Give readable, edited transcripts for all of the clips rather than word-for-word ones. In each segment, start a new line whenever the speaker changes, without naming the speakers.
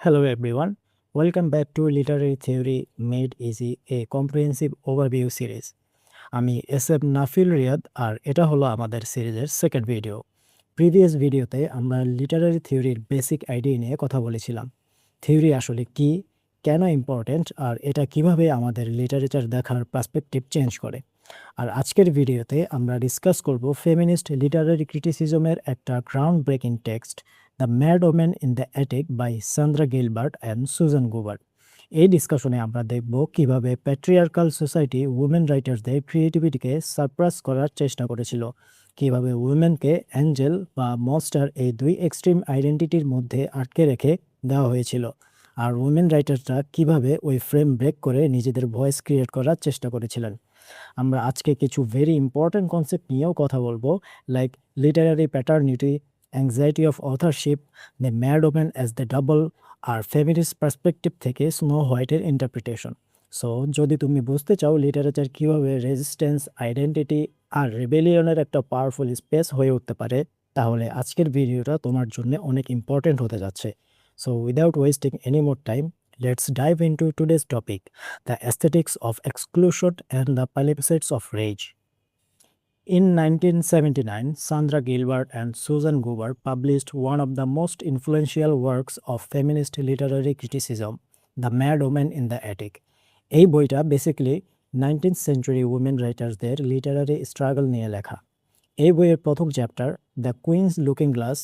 Hello everyone, welcome back to Literary Theory Made Easy, a comprehensive overview series. আমি SF নাফিল Riyad আর এটা হলো আমাদের সিরিজের সেকেন্ড ভিডিও। প্রিভিয়াস ভিডিওতে আমরা লিটারারি থিওরির বেসিক আইডিয়া নিয়ে কথা বলেছিলাম। থিওরি আসলে কি, কেন ইম্পর্ট্যান্ট আর এটা কিভাবে আমাদের লিটারেচার দেখার পার্সপেক্টিভ চেঞ্জ করে। আর আজকের ভিডিওতে আমরা ডিসকাস করব ফেমিনিস্ট লিটারারি ক্রিটিসিজমের একটা ground breaking text, the madwoman in the attic by Sandra Gilbert and Susan Gubar. এই ডিসকাশনে আমরা দেখব কিভাবে প্যাট্রিয়ার্কাল সোসাইটি উইমেন রাইটার্সদের ক্রিয়েটিভিটিকে সারপ্রাস করার চেষ্টা করেছিল, কিভাবে উইমেনকে অ্যাঞ্জেল বা মনস্টার এই দুই এক্সট্রিম আইডেন্টিটির মধ্যে আটকে রেখে দেওয়া হয়েছিল, আর উইমেন রাইটাররা কিভাবে ওই ফ্রেম ব্রেক করে নিজেদের ভয়েস ক্রিয়েট করার চেষ্টা করেছিলেন। আমরা আজকে কিছু ভেরি ইম্পর্ট্যান্ট কনসেপ্ট নিয়েও কথা বলবো, like literary paternity, anxiety of authorship, the madwoman as the double, আর ফেমিনিস্ট পার্সপেক্টিভ থেকে স্নো হোয়াইটের ইন্টারপ্রিটেশন। সো যদি তুমি বুঝতে চাও লিটারেচার কীভাবে রেজিস্ট্যান্স, আইডেন্টিটি আর রেবেলিয়নের একটা পাওয়ারফুল স্পেস হয়ে উঠতে পারে, তাহলে আজকের ভিডিওটা তোমার জন্য অনেক ইম্পর্ট্যান্ট হতে যাচ্ছে। So without wasting any more time, let's dive into today's topic, the aesthetics of exclusion and the palimpsests of rage. In 1979, Sandra Gilbert and Susan Gubar published one of the most influential works of feminist literary criticism, The Madwoman in the Attic. এই বইটা basically 19th century women রাইটার্সদের literary struggle নিয়ে লেখা। এই বইয়ের প্রথম chapter, the queen's looking glass,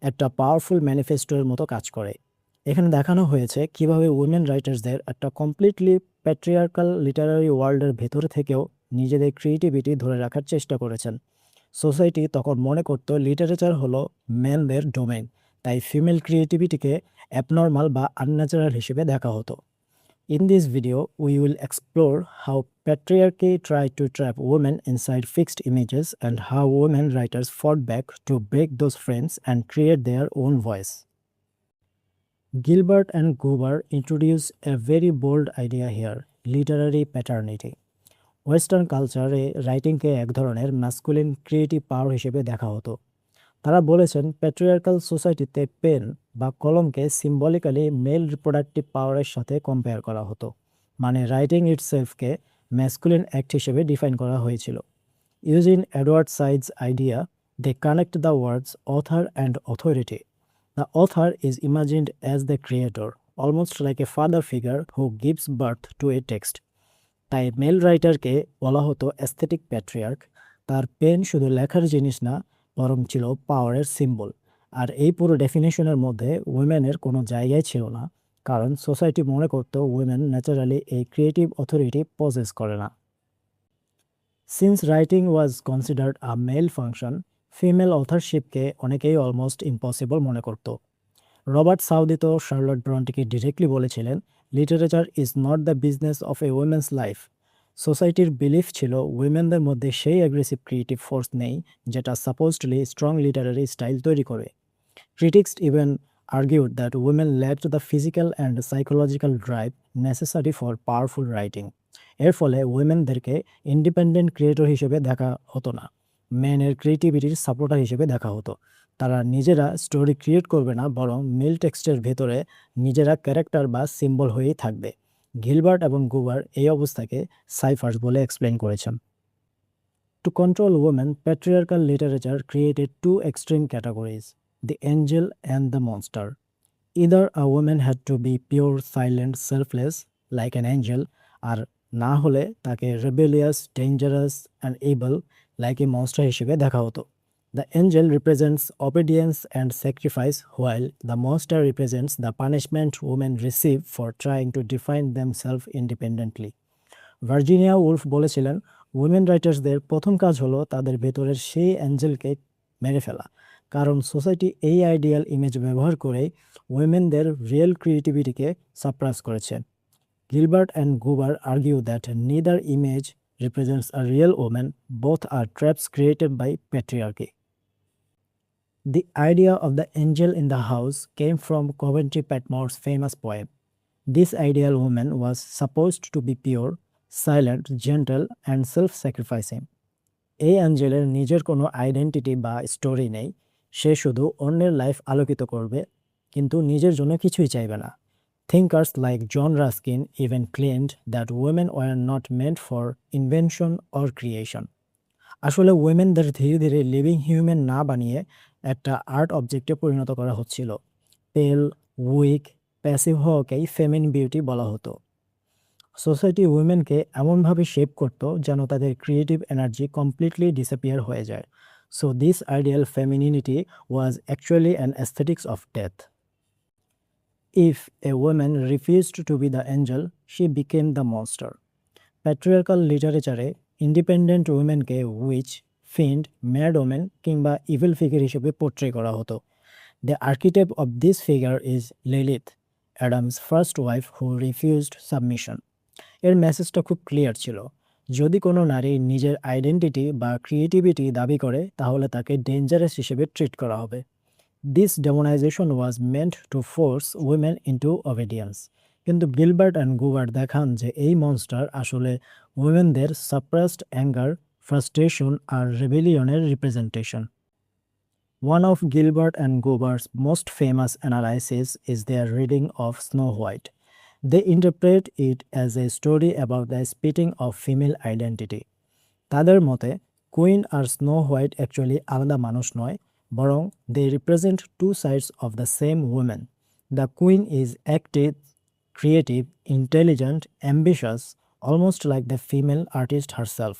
একটা powerful ম্যানিফেস্টোর মতো কাজ করে। এখানে দেখানো হয়েছে কিভাবে উইমেন রাইটার্সদের একটা কমপ্লিটলি প্যাট্রিয়ার্কাল লিটারারি ওয়ার্ল্ডের ভেতরে থেকেও নিজেদের ক্রিয়েটিভিটি ধরে রাখার চেষ্টা করেছেন। সোসাইটি তখন মনে করত লিটারেচার হলো মেনদের ডোমেইন, তাই ফিমেল ক্রিয়েটিভিটিকে অ্যাবনর্মাল বা আনন্যাচারাল হিসেবে দেখা হতো। In this video we will explore how patriarchy tried to trap women inside fixed images and how women writers fought back to break those frames and create their own voice. Gilbert and Gubar introduce a very bold idea here, literary paternity. Western কালচারে রাইটিংকে এক ধরনের masculine creative পাওয়ার হিসেবে দেখা হতো। তারা বলেছেন patriarchal সোসাইটিতে pen বা কলমকে সিম্বলিক্যালি মেল রিপ্রোডাক্টিভ পাওয়ারের সাথে কম্পেয়ার করা হতো, মানে রাইটিং ইটসেলফকে ম্যাসকুলিন অ্যাক্ট হিসেবে ডিফাইন করা হয়েছিল। Using Edward Said's idea, they connect the words author and authority. The author is imagined as the creator, almost like a father figure who gives birth to a text. তাই mail রাইটারকে বলা হতো aesthetic patriarch. তার pen শুধু লেখার জিনিস না, বরং ছিল পাওয়ারের সিম্বল। আর এই পুরো ডেফিনেশনের মধ্যে উইমেনের কোনো জায়গায় ছিল না, কারণ সোসাইটি মনে করত উইমেন ন্যাচারালি এই ক্রিয়েটিভ অথরিটি পজেস করে না। Since writing was considered a male function, female অথারশিপকে অনেকেই অলমোস্ট ইম্পসিবল মনে করত। রবার্ট সাউদি তো শার্লট ব্রন্টিকে ডিরেক্টলি বলেছিলেন, literature is not the business of a woman's life. সোসাইটির বিলিফ ছিল উইমেনদের মধ্যে সেই অ্যাগ্রেসিভ ক্রিয়েটিভ ফোর্স নেই যেটা সাপোজডলি স্ট্রং লিটারারি স্টাইল তৈরি করে। Critics even argued that women ল্যাকড the physical and psychological drive necessary for powerful writing. এর ফলে উইমেনদেরকে ইন্ডিপেন্ডেন্ট ক্রিয়েটর হিসেবে দেখা হতো না, মেনের ক্রিয়েটিভিটির সাপোর্টার হিসেবে দেখা হতো। তারা নিজেরা স্টোরি ক্রিয়েট করবে না, বরং মেল টেক্সটের ভেতরে নিজেরা ক্যারেক্টার বা সিম্বল হয়েই থাকবে। গিলবার্ট এবং গুবার এই অবস্থাকে সাইফার্স বলে এক্সপ্লেন করেছেন। To control women, patriarchal literature created two extreme categories, the angel and the monster. Either a woman had to be pure, silent, selfless, like an angel, আর না হলে তাকে rebellious, dangerous and evil, like a monster হিসেবে দেখা হতো। The angel represents obedience and sacrifice, while the monster represents the punishment women receive for trying to define themselves independently. Virginia Wolf বলেছিলেন, women রাইটার্সদের প্রথম কাজ হলো তাদের ভেতরের সেই অ্যাঞ্জেলকে মেরে ফেলা, কারণ সোসাইটি এই আইডিয়াল ইমেজ ব্যবহার করেই উইমেনদের রিয়েল ক্রিয়েটিভিটিকে সাপ্রাস করেছে। Gilbert and Gubar argue that neither image represents a real woman, both are traps created by patriarchy. The idea of the angel in the house came from Coventry Patmore's famous poem. This ideal woman was supposed to be pure, silent, gentle, and self-sacrificing. এই অ্যাঞ্জেলের নিজের কোনো identity বা story নেই, সে শুধু অন্যের life আলোকিত করবে, কিন্তু নিজের জন্য কিছুই চাইবে না। Thinkers like John Ruskin even claimed that women were not meant for invention or creation. আসলে womenদের ধীরে ধীরে লিভিং হিউম্যান না বানিয়ে একটা আর্ট অবজেক্টে পরিণত করা হচ্ছিল। পেল, উইক, প্যাসিভ হওয়াকেই ফেমিন বিউটি বলা হতো। সোসাইটি উইমেনকে এমনভাবে শেপ করত যেন তাদের ক্রিয়েটিভ এনার্জি কমপ্লিটলি ডিসঅ্যাপিয়ার হয়ে যায়। So this ideal femininity was actually an aesthetics of death. If a woman refused to be the angel, she became the monster. Patriarchal লিটারেচারে independent উইমেনকে উইচ, ফিন্ড, ম্যাড ওমেন কিংবা evil figure হিসেবে portray করা হতো। The archetype of this figure is Lilith, Adam's first wife who refused submission. এর মেসেজটা খুব clear ছিল। যদি কোনো নারী নিজের আইডেন্টিটি বা ক্রিয়েটিভিটি দাবি করে তাহলে তাকে ডেঞ্জারাস হিসেবে ট্রিট করা হবে। This demonization was meant to force women into obedience. কিন্তু গিলবার্ট অ্যান্ড গুবার দেখান যে এই মনস্টার আসলে উইমেনদের সাপ্রেসড অ্যাঙ্গার, ফ্রাস্ট্রেশন আর রেবেলিয়নের representation. One of Gilbert and Gubar's most famous analyses is their reading of Snow White. They interpret it as a story about the splitting of female identity. তাদের মতে queen আর snow white actually আলাদা মানুষ নয়, বরং they represent two sides of the same women. The queen is active, creative, intelligent, ambitious, almost like the female artist herself.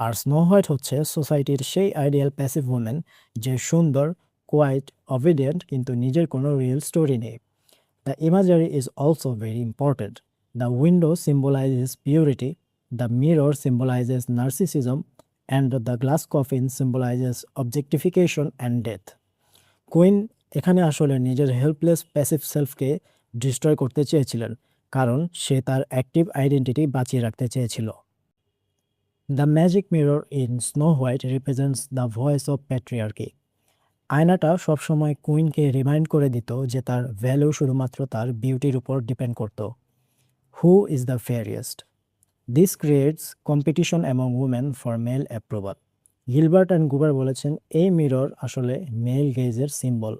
আর snow white হচ্ছে সোসাইটির সেই আইডিয়াল প্যাসিভ উইমেন যে সুন্দর, কোয়াইট, অবিডিয়েন্ট, কিন্তু নিজের কোনো রিয়েল স্টোরি নেই। The imagery is also very important. The window symbolizes purity, the mirror symbolizes narcissism, and the glass coffin symbolizes objectification and death. Queen এখানে আসলে নিজের হেল্পলেস প্যাসিভ সেলফকে ডিস্ট্রয় করতে চেয়েছিলেন, কারণ সে তার অ্যাক্টিভ আইডেন্টিটি বাঁচিয়ে রাখতে চেয়েছিল। The magic mirror in snow white represents the voice of patriarchy. আয়নাটা সবসময় কুইনকে রিমাইন্ড করে দিত যে তার ভ্যালু শুধুমাত্র তার বিউটির উপর ডিপেন্ড করত। Who is the fairest? This creates competition among women for male approval. Gilbert and Gubar বলেছেন এই মিরর আসলে মেল গেজের সিম্বল।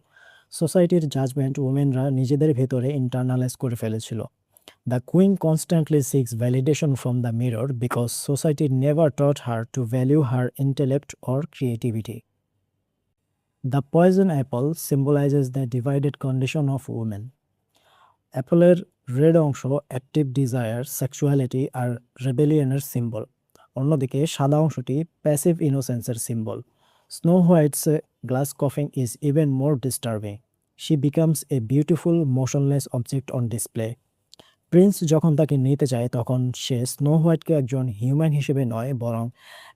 সোসাইটির জাজমেন্ট উমেনরা নিজেদের ভেতরে ইন্টারনালাইজ করে ফেলেছিল। The queen constantly seeks validation from the mirror because society never taught her to value her intellect or creativity. The poison apple symbolizes the divided condition of women. অ্যাপলের red অংশ active desire, sexuality আর রেবেলিয়নের symbol. অন্যদিকে সাদা অংশটি passive ইনোসেন্সের symbol. Snow white's glass coffin is even more disturbing. She becomes a beautiful motionless object on display. Prince যখন তাকে নিতে চায় তখন সে স্নো হোয়াইটকে একজন হিউম্যান হিসেবে নয়, বরং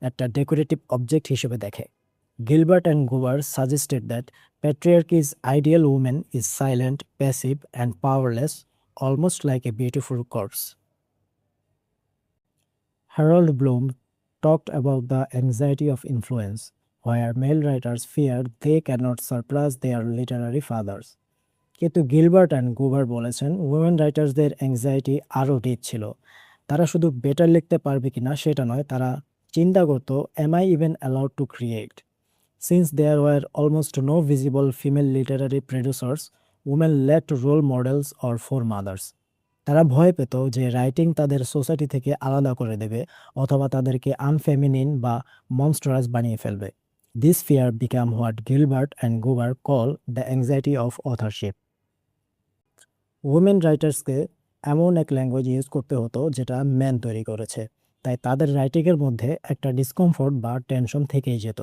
একটা ডেকোরেটিভ অবজেক্ট হিসেবে দেখে। Gilbert and Gubar suggested that patriarchy's ideal woman is silent, passive, and powerless, almost like a beautiful corpse. Harold Bloom talked about the anxiety of influence, where male writers fear they cannot surpass their literary fathers. কিন্তু Gilbert and Gubar বলেছেন women রাইটার্সদের anxiety আরও deep ছিল। তারা শুধু better লিখতে পারবে কিনা সেটা নয়, তারা চিন্তা করতো am I even allowed to create. Since there were almost no visible female literary producers, women lacked role models or foremothers. তারা ভয় পেত যে রাইটিং তাদের সোসাইটি থেকে আলাদা করে দেবে অথবা তাদেরকে আনফেমিনিন বা মনস্টারাস বানিয়ে ফেলবে। This fear become what Gilbert and Gubar call the anxiety of authorship. Women রাইটার্সকে এমন এক ল্যাঙ্গুয়েজ ইউজ করতে হতো যেটা ম্যান তৈরি করেছে, তাই তাদের রাইটিংয়ের মধ্যে একটা ডিসকমফোর্ট বা টেনশন থেকেই যেত।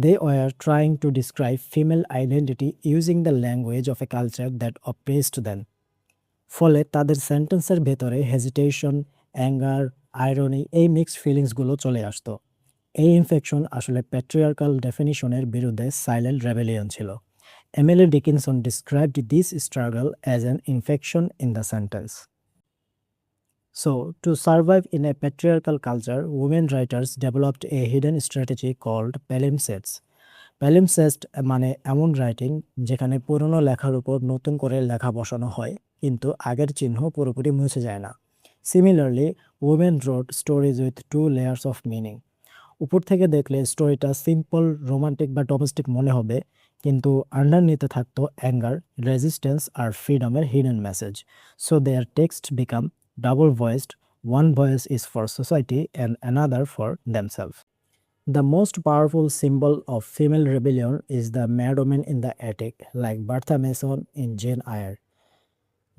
They were trying to describe female identity using the language of a culture that oppressed them. ফলে তাদের সেন্টেন্সের ভেতরে হেজিটেশন, অ্যাঙ্গার, আইরনি এই মিক্সড ফিলিংসগুলো চলে আসতো। এই ইনফেকশন আসলে প্যাট্রিয়ার্কাল ডেফিনিশনের বিরুদ্ধে সাইলেন্ট রেবেলিয়ন ছিল। Emily Dickinson described this struggle as an infection in the sentence. So, to survive in a patriarchal culture, women writers developed a hidden strategy called palimpsests. Palimpsest মানে এমন writing যেখানে পুরনো লেখার উপর নতুন করে লেখা বসানো হয়, কিন্তু আগের চিহ্ন পুরোপুরি মুছে যায় না। Similarly, women wrote stories with two layers of meaning. উপর থেকে দেখলে স্টোরিটা সিম্পল, রোমান্টিক বা ডোমেস্টিক মনে হবে, কিন্তু আন্ডারনিতে থাকতো অ্যাঙ্গার, রেজিস্ট্যান্স আর ফ্রিডমের hidden message. So their text become double voiced, one voice is for society and another for themselves. The most powerful symbol of female rebellion is the madwoman in the attic, like Bertha Mason in Jane Eyre.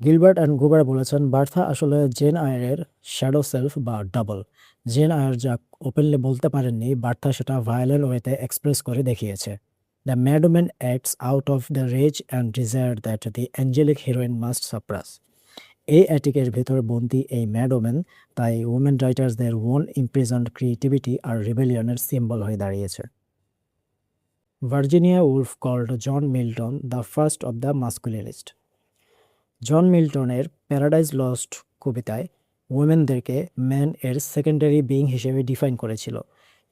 Gilbert and Gubar বলেছেন Bertha আসলে Jane আয়ারের shadow self বা double. Jane Eyre যা openly বলতে পারেননি, Bertha সেটা violent ওয়েতে express করে দেখিয়েছে। The madwoman acts out of the rage and desire that the angelic heroine must suppress. এই অ্যাটিকের ভেতর বন্দি এই ম্যাডওম্যান তাই উমেন রাইটার্সদের ওন ইমপ্রিজন্ড ক্রিয়েটিভিটি আর রিবেলিয়নের সিম্বল হয়ে দাঁড়িয়েছে। Virginia Woolf called John Milton the first of the masculinist. John মিল্টনের প্যারাডাইজ লস্ট কবিতায় উইমেনদেরকে ম্যান এর সেকেন্ডারি বিইং হিসেবে ডিফাইন করেছিল।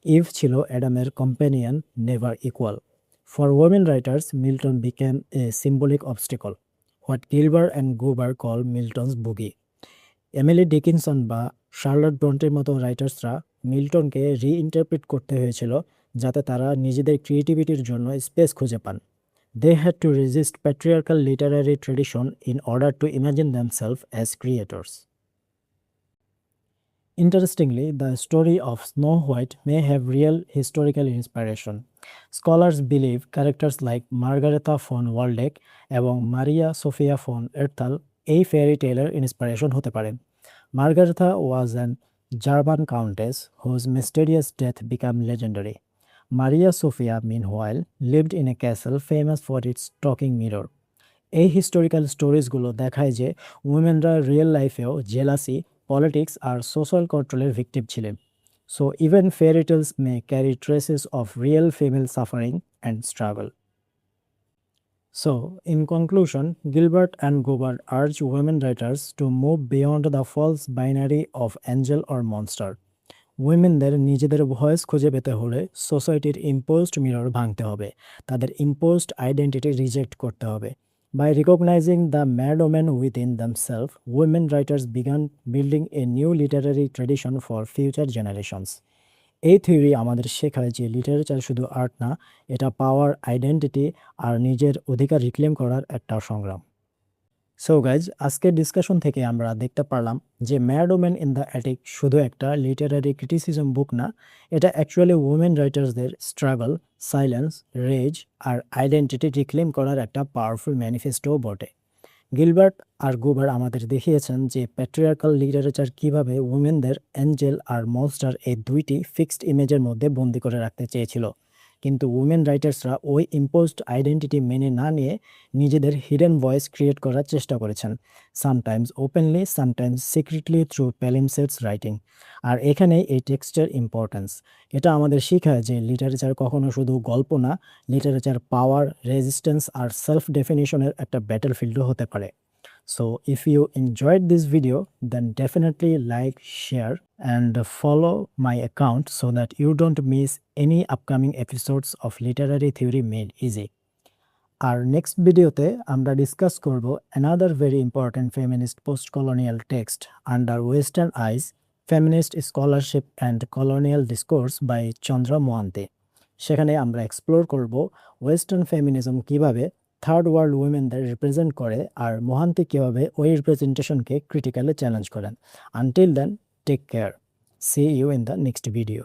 ইভ ছিল অ্যাডামের companion, never equal. For women writers Milton became A symbolic obstacle, what Gilbert and Gubar call Milton's bogey. Emily Dickinson বা Charlotte ব্রন্টের মতো রাইটার্সরা মিল্টনকে রিইন্টারপ্রিট করতে হয়েছিল যাতে তারা নিজেদের ক্রিয়েটিভিটির জন্য স্পেস খুঁজে পান। They had to resist patriarchal literary tradition in order to imagine themselves as creators. Interestingly, the story of Snow White may have real historical inspiration. Scholars believe characters like Margaretha von Waldeck এবং Maria Sophia von Erthal এই fairy টেলের inspiration হতে পারেন। Margaretha was an German countess whose mysterious death became legendary. Maria Sophia, meanwhile, lived in a castle famous for its talking mirror. এই historical স্টোরিজগুলো দেখায় যে উইমেনরা real লাইফেও জেলাসি, পলিটিক্স আর সোশ্যাল কন্ট্রোলের ভিকটিম ছিলেন। So even fairy tales may carry traces of real female suffering and struggle. So, in conclusion, Gilbert and Gubar urge women writers to move beyond the false binary of angel or monster. উইমেনদের নিজেদের voice খুঁজে পেতে হলে সোসাইটির imposed mirror ভাঙতে হবে, তাদের imposed identity reject করতে হবে। By recognising the mad women within themself, women writers began building a new literary tradition for future generations. এই থিওরি আমাদের শেখায় যে লিটারেচার শুধু আর্ট না, এটা পাওয়ার, আইডেন্টিটি আর নিজের অধিকার রিক্লেম করার একটা সংগ্রাম। সো গাইজ, আজকের ডিসকাশন থেকে আমরা দেখতে পারলাম যে mad woman in the attic শুধু একটা লিটারারি ক্রিটিসিজম বুক না, এটা অ্যাকচুয়ালি উইমেন রাইটার্সদের স্ট্রাগল, সাইলেন্স, রেজ আর আইডেন্টিটি রিক্লেম করার একটা পাওয়ারফুল ম্যানিফেস্টোও বটে। গিলবার্ট আর গুবার আমাদের দেখিয়েছেন যে প্যাট্রিয়ার্কাল লিটারেচার কীভাবে উইমেনদের অ্যাঞ্জেল আর মনস্টার এই দুইটি ফিক্সড ইমেজের মধ্যে বন্দি করে রাখতে চেয়েছিল, কিন্তু উইমেন রাইটার্সরা ওই ইম্পোজড আইডেন্টিটি মেনে না নিয়ে নিজেদের হিডেন ভয়েস ক্রিয়েট করার চেষ্টা করেছেন, sometimes openly, sometimes secretly through palimpsests writing. আর এখানেই এই টেক্সটের ইম্পর্টেন্স। এটা আমাদের শেখায় যে লিটারেচার কখনো শুধু গল্প না, লিটারেচার পাওয়ার, রেজিস্ট্যান্স আর সেলফ ডেফিনিশনের একটা ব্যাটলফিল্ডও হতে পারে। So if you enjoyed this video, then definitely like, share and follow my account so that you don't miss any upcoming episodes of Literary Theory Made Easy. Our next ভিডিওতে আমরা discuss করব another very important feminist post-colonial text, Under Western Eyes, Feminist Scholarship and Colonial Discourse by Chandra Mohanty. সেখানে আমরা explore করব western feminism কিভাবে third world উইমেনদের represent করে আর মোহান্তি কীভাবে ওই রিপ্রেজেন্টেশনকে ক্রিটিক্যালি চ্যালেঞ্জ করেন। Until then, take care, see you in the next video.